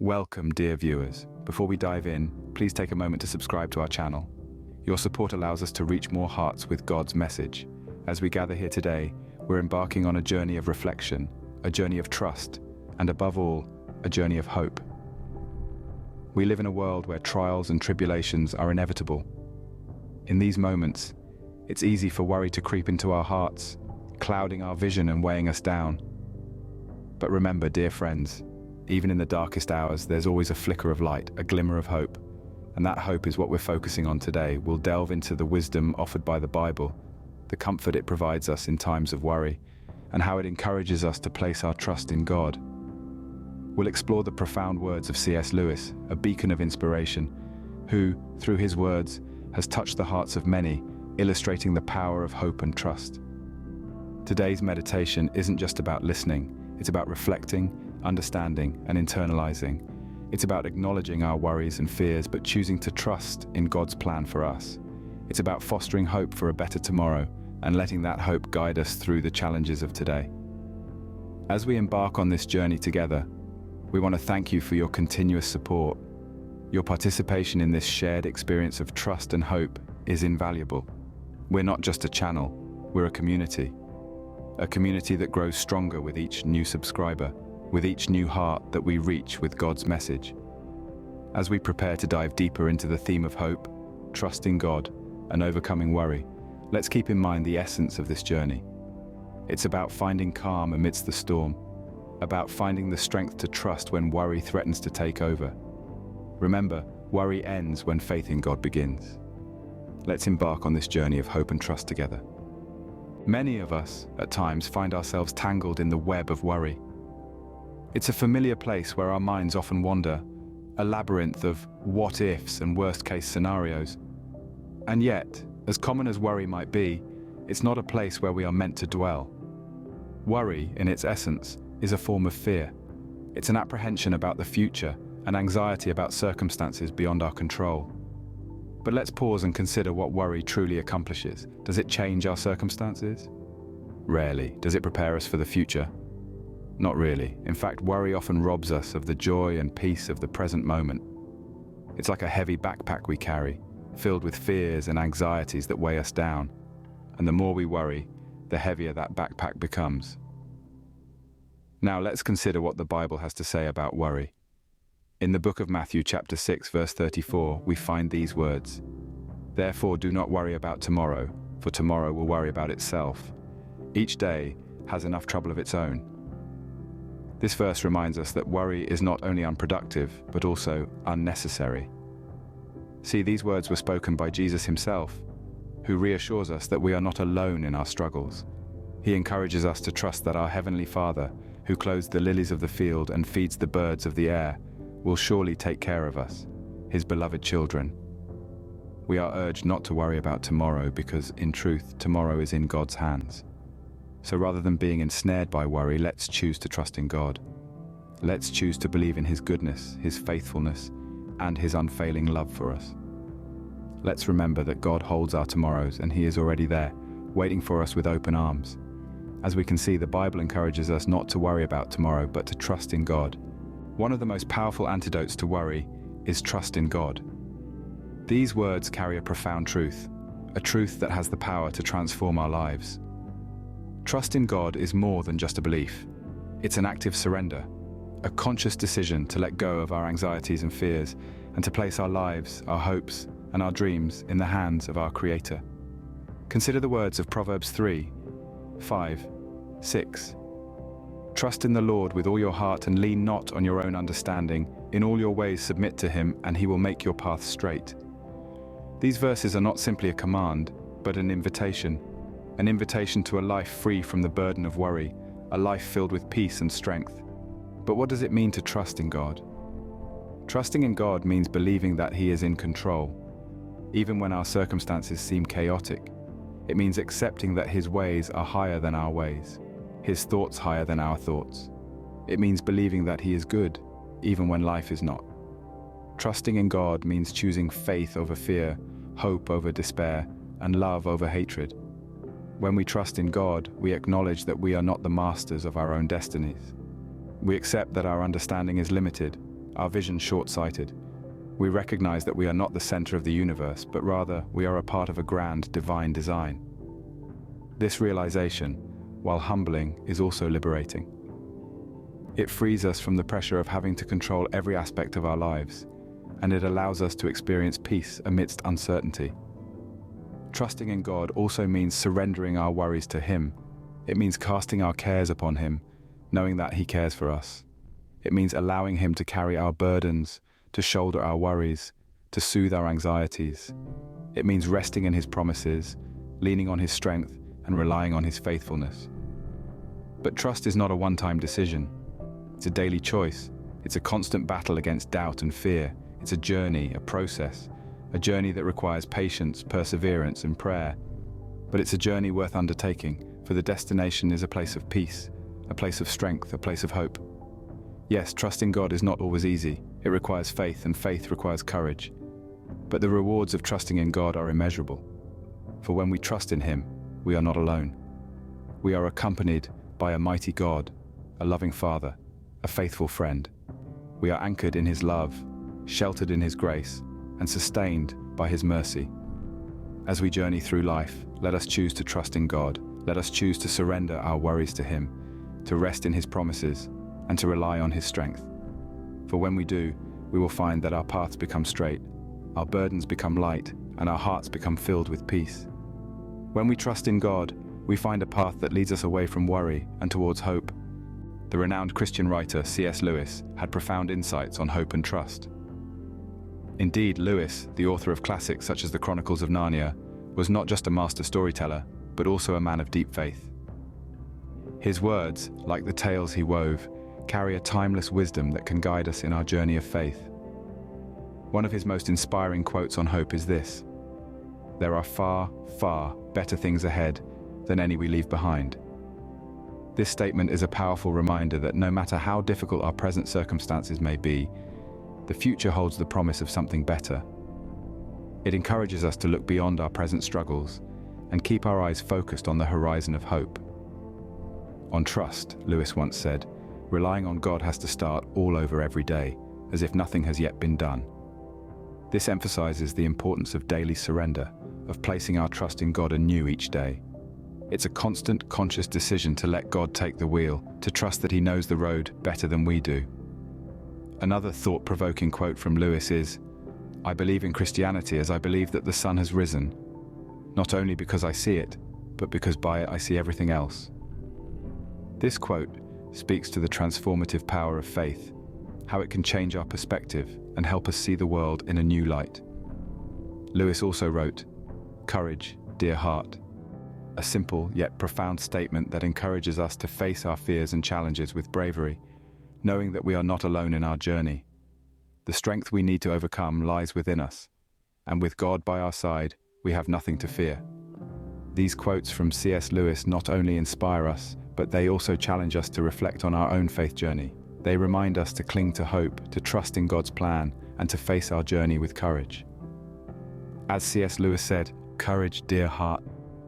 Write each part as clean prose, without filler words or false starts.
Welcome, dear viewers. Before we dive in, please take a moment to subscribe to our channel. Your support allows us to reach more hearts with God's message. As we gather here today, we're embarking on a journey of reflection, a journey of trust, and above all, a journey of hope. We live in a world where trials and tribulations are inevitable. In these moments, it's easy for worry to creep into our hearts, clouding our vision and weighing us down. But remember, dear friends, even in the darkest hours, there's always a flicker of light, a glimmer of hope. And that hope is what we're focusing on today. We'll delve into the wisdom offered by the Bible, the comfort it provides us in times of worry, and how it encourages us to place our trust in God. We'll explore the profound words of C.S. Lewis, a beacon of inspiration, who, through his words, has touched the hearts of many, illustrating the power of hope and trust. Today's meditation isn't just about listening, it's about reflecting, understanding, and internalizing. It's about acknowledging our worries and fears, but choosing to trust in God's plan for us. It's about fostering hope for a better tomorrow and letting that hope guide us through the challenges of today. As we embark on this journey together, we want to thank you for your continuous support. Your participation in this shared experience of trust and hope is invaluable. We're not just a channel, we're a community that grows stronger with each new subscriber, with each new heart that we reach with God's message. As we prepare to dive deeper into the theme of hope, trusting God, and overcoming worry, let's keep in mind the essence of this journey. It's about finding calm amidst the storm, about finding the strength to trust when worry threatens to take over. Remember, worry ends when faith in God begins. Let's embark on this journey of hope and trust together. Many of us, at times, find ourselves tangled in the web of worry. It's a familiar place where our minds often wander, a labyrinth of what-ifs and worst-case scenarios. And yet, as common as worry might be, it's not a place where we are meant to dwell. Worry, in its essence, is a form of fear. It's an apprehension about the future, an anxiety about circumstances beyond our control. But let's pause and consider what worry truly accomplishes. Does it change our circumstances? Rarely. Does it prepare us for the future? Not really. In fact, worry often robs us of the joy and peace of the present moment. It's like a heavy backpack we carry, filled with fears and anxieties that weigh us down. And the more we worry, the heavier that backpack becomes. Now let's consider what the Bible has to say about worry. In the book of Matthew, chapter 6, verse 34, we find these words: "Therefore do not worry about tomorrow, for tomorrow will worry about itself. Each day has enough trouble of its own." This verse reminds us that worry is not only unproductive, but also unnecessary. See, these words were spoken by Jesus himself, who reassures us that we are not alone in our struggles. He encourages us to trust that our Heavenly Father, who clothes the lilies of the field and feeds the birds of the air, will surely take care of us, his beloved children. We are urged not to worry about tomorrow because, in truth, tomorrow is in God's hands. So rather than being ensnared by worry, let's choose to trust in God. Let's choose to believe in his goodness, his faithfulness, and his unfailing love for us. Let's remember that God holds our tomorrows and he is already there, waiting for us with open arms. As we can see, the Bible encourages us not to worry about tomorrow, but to trust in God. One of the most powerful antidotes to worry is trust in God. These words carry a profound truth, a truth that has the power to transform our lives. Trust in God is more than just a belief. It's an active surrender, a conscious decision to let go of our anxieties and fears and to place our lives, our hopes, and our dreams in the hands of our Creator. Consider the words of Proverbs 3, 5, 6. "Trust in the Lord with all your heart and lean not on your own understanding. In all your ways submit to him, and he will make your path straight." These verses are not simply a command, but an invitation to a life free from the burden of worry, a life filled with peace and strength. But what does it mean to trust in God? Trusting in God means believing that he is in control, even when our circumstances seem chaotic. It means accepting that his ways are higher than our ways, his thoughts higher than our thoughts. It means believing that he is good, even when life is not. Trusting in God means choosing faith over fear, hope over despair, and love over hatred. When we trust in God, we acknowledge that we are not the masters of our own destinies. We accept that our understanding is limited, our vision short-sighted. We recognize that we are not the center of the universe, but rather we are a part of a grand divine design. This realization, while humbling, is also liberating. It frees us from the pressure of having to control every aspect of our lives, and it allows us to experience peace amidst uncertainty. Trusting in God also means surrendering our worries to Him. It means casting our cares upon Him, knowing that He cares for us. It means allowing Him to carry our burdens, to shoulder our worries, to soothe our anxieties. It means resting in His promises, leaning on His strength, and relying on His faithfulness. But trust is not a one-time decision. It's a daily choice. It's a constant battle against doubt and fear. It's a journey, a process, a journey that requires patience, perseverance, and prayer. But it's a journey worth undertaking, for the destination is a place of peace, a place of strength, a place of hope. Yes, trusting God is not always easy. It requires faith, and faith requires courage. But the rewards of trusting in God are immeasurable. For when we trust in Him, we are not alone. We are accompanied by a mighty God, a loving Father, a faithful friend. We are anchored in His love, sheltered in His grace, and sustained by His mercy. As we journey through life, let us choose to trust in God. Let us choose to surrender our worries to Him, to rest in His promises, and to rely on His strength. For when we do, we will find that our paths become straight, our burdens become light, and our hearts become filled with peace. When we trust in God, we find a path that leads us away from worry and towards hope. The renowned Christian writer C.S. Lewis had profound insights on hope and trust. Indeed, Lewis, the author of classics such as the Chronicles of Narnia, was not just a master storyteller, but also a man of deep faith. His words, like the tales he wove, carry a timeless wisdom that can guide us in our journey of faith. One of his most inspiring quotes on hope is this: "There are far, far better things ahead than any we leave behind." This statement is a powerful reminder that no matter how difficult our present circumstances may be, the future holds the promise of something better. It encourages us to look beyond our present struggles and keep our eyes focused on the horizon of hope. On trust, Lewis once said, relying on God has to start all over every day, as if nothing has yet been done. This emphasizes the importance of daily surrender, of placing our trust in God anew each day. It's a constant, conscious decision to let God take the wheel, to trust that He knows the road better than we do. Another thought-provoking quote from Lewis is, "I believe in Christianity as I believe that the sun has risen, not only because I see it, but because by it I see everything else." This quote speaks to the transformative power of faith, how it can change our perspective and help us see the world in a new light. Lewis also wrote, "Courage, dear heart," a simple yet profound statement that encourages us to face our fears and challenges with bravery, knowing that we are not alone in our journey. The strength we need to overcome lies within us, and with God by our side, we have nothing to fear. These quotes from C.S. Lewis not only inspire us, but they also challenge us to reflect on our own faith journey. They remind us to cling to hope, to trust in God's plan, and to face our journey with courage. As C.S. Lewis said, "Courage, dear heart."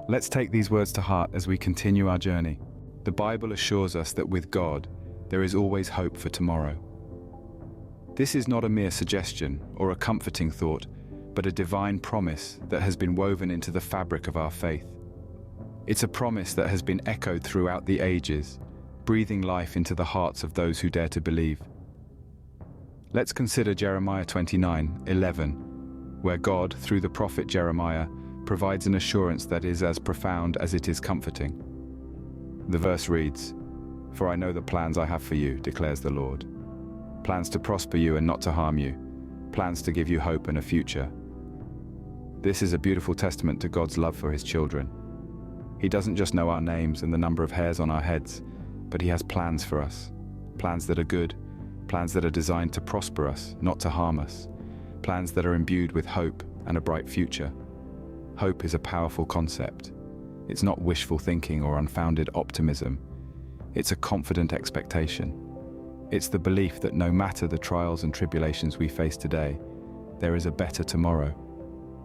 Let's take these words to heart as we continue our journey. The Bible assures us that with God, there is always hope for tomorrow. This is not a mere suggestion or a comforting thought, but a divine promise that has been woven into the fabric of our faith. It's a promise that has been echoed throughout the ages, breathing life into the hearts of those who dare to believe. Let's consider Jeremiah 29:11, where God, through the prophet Jeremiah, provides an assurance that is as profound as it is comforting. The verse reads, "For I know the plans I have for you, declares the Lord. Plans to prosper you and not to harm you, plans to give you hope and a future." This is a beautiful testament to God's love for His children. He doesn't just know our names and the number of hairs on our heads, but He has plans for us. Plans that are good, plans that are designed to prosper us, not to harm us. Plans that are imbued with hope and a bright future. Hope is a powerful concept. It's not wishful thinking or unfounded optimism. It's a confident expectation. It's the belief that no matter the trials and tribulations we face today, there is a better tomorrow.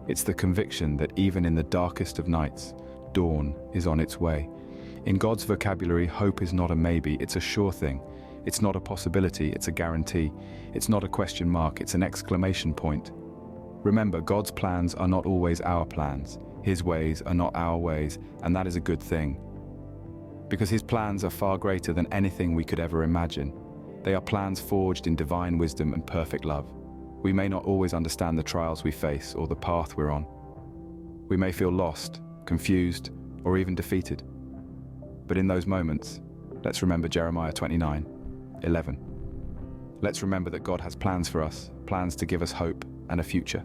It's the conviction that even in the darkest of nights, dawn is on its way. In God's vocabulary, hope is not a maybe, it's a sure thing. It's not a possibility, it's a guarantee. It's not a question mark, it's an exclamation point. Remember, God's plans are not always our plans. His ways are not our ways, and that is a good thing. Because His plans are far greater than anything we could ever imagine. They are plans forged in divine wisdom and perfect love. We may not always understand the trials we face or the path we're on. We may feel lost, confused, or even defeated. But in those moments, let's remember Jeremiah 29:11. Let's remember that God has plans for us, plans to give us hope and a future.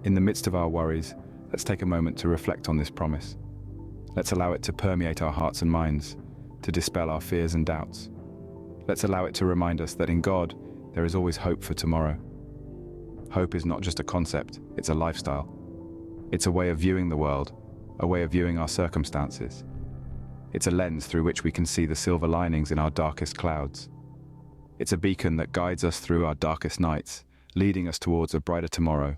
In the midst of our worries, let's take a moment to reflect on this promise. Let's allow it to permeate our hearts and minds, to dispel our fears and doubts. Let's allow it to remind us that in God, there is always hope for tomorrow. Hope is not just a concept, it's a lifestyle. It's a way of viewing the world, a way of viewing our circumstances. It's a lens through which we can see the silver linings in our darkest clouds. It's a beacon that guides us through our darkest nights, leading us towards a brighter tomorrow.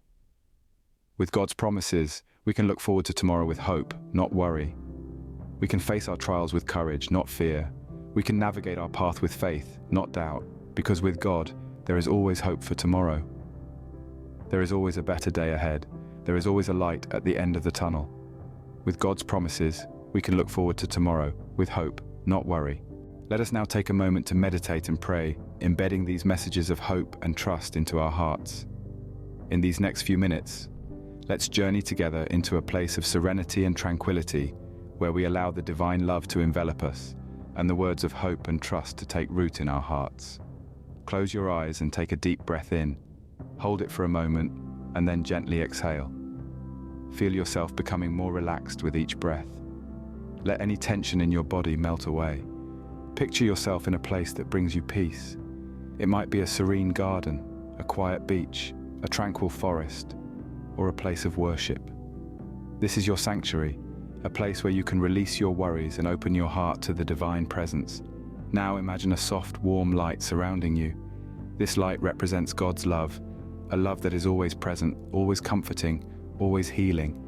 With God's promises, we can look forward to tomorrow with hope, not worry. We can face our trials with courage, not fear. We can navigate our path with faith, not doubt, because with God, there is always hope for tomorrow. There is always a better day ahead. There is always a light at the end of the tunnel. With God's promises, we can look forward to tomorrow with hope, not worry. Let us now take a moment to meditate and pray, embedding these messages of hope and trust into our hearts. In these next few minutes, let's journey together into a place of serenity and tranquility, where we allow the divine love to envelop us and the words of hope and trust to take root in our hearts. Close your eyes and take a deep breath in. Hold it for a moment and then gently exhale. Feel yourself becoming more relaxed with each breath. Let any tension in your body melt away. Picture yourself in a place that brings you peace. It might be a serene garden, a quiet beach, a tranquil forest, or a place of worship. This is your sanctuary, a place where you can release your worries and open your heart to the divine presence. Now imagine a soft, warm light surrounding you. This light represents God's love, a love that is always present, always comforting, always healing.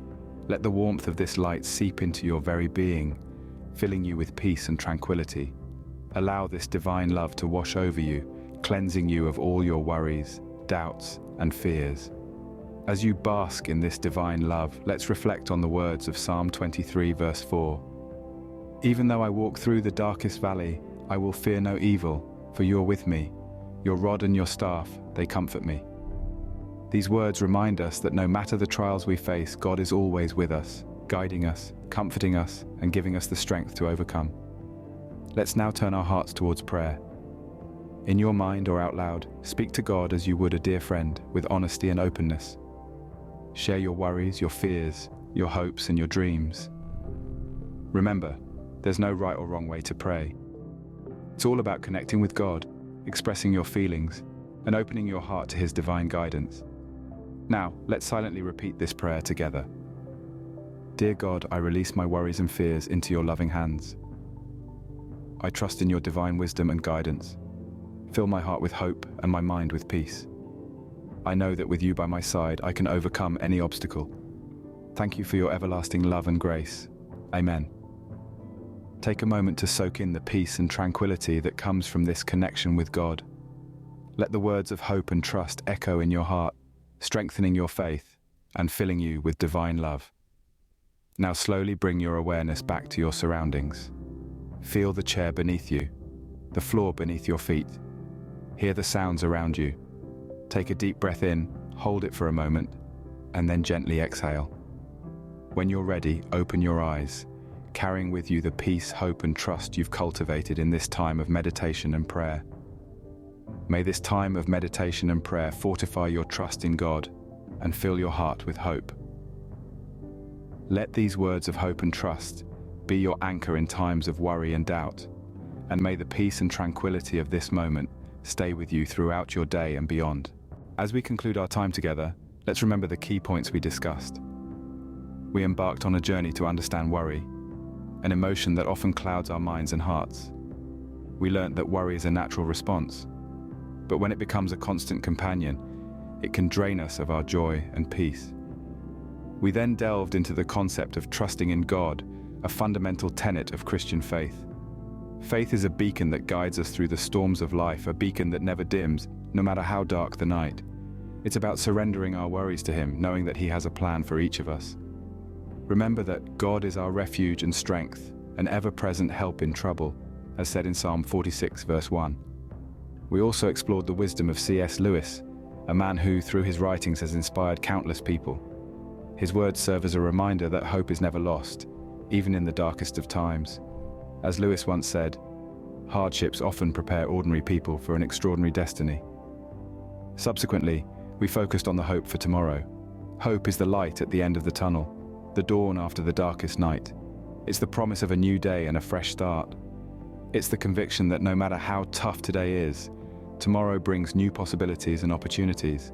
Let the warmth of this light seep into your very being, filling you with peace and tranquility. Allow this divine love to wash over you, cleansing you of all your worries, doubts, and fears. As you bask in this divine love, let's reflect on the words of Psalm 23, verse 4. Even though I walk through the darkest valley, I will fear no evil, for you are with me. Your rod and your staff, they comfort me. These words remind us that no matter the trials we face, God is always with us, guiding us, comforting us, and giving us the strength to overcome. Let's now turn our hearts towards prayer. In your mind or out loud, speak to God as you would a dear friend, with honesty and openness. Share your worries, your fears, your hopes, and your dreams. Remember, there's no right or wrong way to pray. It's all about connecting with God, expressing your feelings, and opening your heart to His divine guidance. Now, let's silently repeat this prayer together. Dear God, I release my worries and fears into your loving hands. I trust in your divine wisdom and guidance. Fill my heart with hope and my mind with peace. I know that with you by my side, I can overcome any obstacle. Thank you for your everlasting love and grace. Amen. Take a moment to soak in the peace and tranquility that comes from this connection with God. Let the words of hope and trust echo in your heart, strengthening your faith and filling you with divine love. Now slowly bring your awareness back to your surroundings. Feel the chair beneath you, the floor beneath your feet. Hear the sounds around you. Take a deep breath in, hold it for a moment, and then gently exhale. When you're ready, open your eyes, carrying with you the peace, hope, and trust you've cultivated in this time of meditation and prayer. May this time of meditation and prayer fortify your trust in God and fill your heart with hope. Let these words of hope and trust be your anchor in times of worry and doubt, and may the peace and tranquility of this moment stay with you throughout your day and beyond. As we conclude our time together, let's remember the key points we discussed. We embarked on a journey to understand worry, an emotion that often clouds our minds and hearts. We learnt that worry is a natural response, but when it becomes a constant companion, it can drain us of our joy and peace. We then delved into the concept of trusting in God, a fundamental tenet of Christian faith. Faith is a beacon that guides us through the storms of life, a beacon that never dims, no matter how dark the night. It's about surrendering our worries to Him, knowing that He has a plan for each of us. Remember that God is our refuge and strength, an ever-present help in trouble, as said in Psalm 46, verse 1. We also explored the wisdom of C.S. Lewis, a man who, through his writings, has inspired countless people. His words serve as a reminder that hope is never lost, even in the darkest of times. As Lewis once said, hardships often prepare ordinary people for an extraordinary destiny. Subsequently, we focused on the hope for tomorrow. Hope is the light at the end of the tunnel, the dawn after the darkest night. It's the promise of a new day and a fresh start. It's the conviction that no matter how tough today is, tomorrow brings new possibilities and opportunities.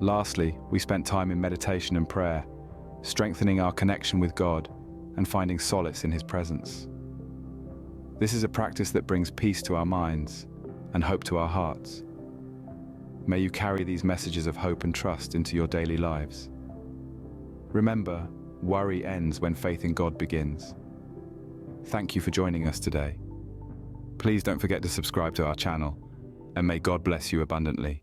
Lastly, we spent time in meditation and prayer, strengthening our connection with God and finding solace in His presence. This is a practice that brings peace to our minds and hope to our hearts. May you carry these messages of hope and trust into your daily lives. Remember, worry ends when faith in God begins. Thank you for joining us today. Please don't forget to subscribe to our channel, and may God bless you abundantly.